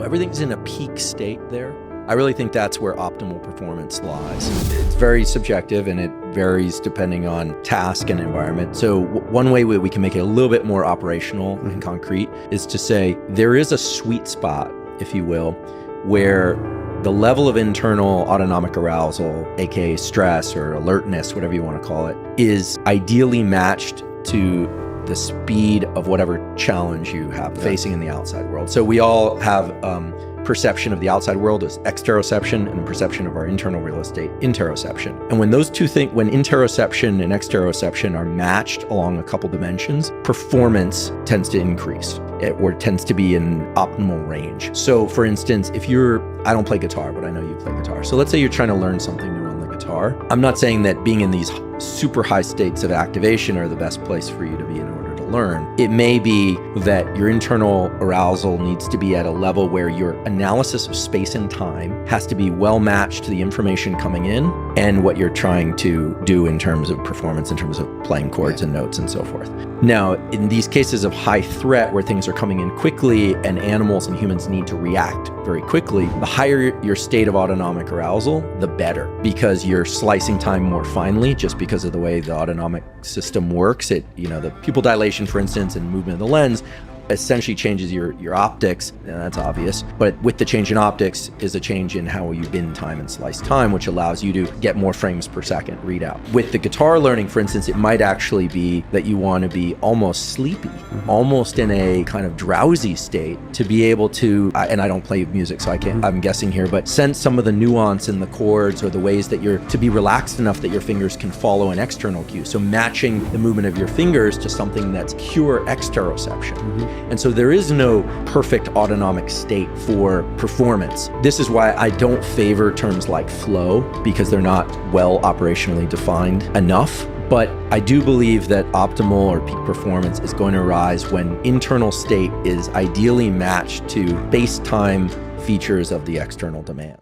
everything's in a peak state there. I really think that's where optimal performance lies. It's very subjective and it varies depending on task and environment. So one way we can make it a little bit more operational and concrete is to say there is a sweet spot, if you will, where the level of internal autonomic arousal, aka stress or alertness, whatever you want to call it, is ideally matched to the speed of whatever challenge you have facing in the outside world. So we all have perception of the outside world is exteroception, and perception of our internal real estate, interoception. And when those two things, when interoception and exteroception are matched along a couple dimensions, performance tends to increase, or tends to be in optimal range. So for instance, if I don't play guitar, but I know you play guitar. So let's say you're trying to learn something new on the guitar. I'm not saying that being in these super high states of activation are the best place for you to be in order to learn. It may be that your internal arousal needs to be at a level where your analysis of space and time has to be well matched to the information coming in and what you're trying to do in terms of performance, in terms of playing chords and notes and so forth. Now, in these cases of high threat where things are coming in quickly and animals and humans need to react very quickly, the higher your state of autonomic arousal, the better, because you're slicing time more finely just because of the way the autonomic system works. The pupil dilation, for instance, and movement of the lens essentially changes your optics, and that's obvious. But with the change in optics is a change in how you bend time and slice time, which allows you to get more frames per second readout. With the guitar learning, for instance, it might actually be that you want to be almost sleepy, almost in a kind of drowsy state to be able to, and I don't play music, so I'm guessing here, but sense some of the nuance in the chords or the ways that you're to be relaxed enough that your fingers can follow an external cue. So matching the movement of your fingers to something that's pure exteroception. And so there is no perfect autonomic state for performance. This is why I don't favor terms like flow, because they're not well operationally defined enough. But I do believe that optimal or peak performance is going to arise when internal state is ideally matched to space-time features of the external demand.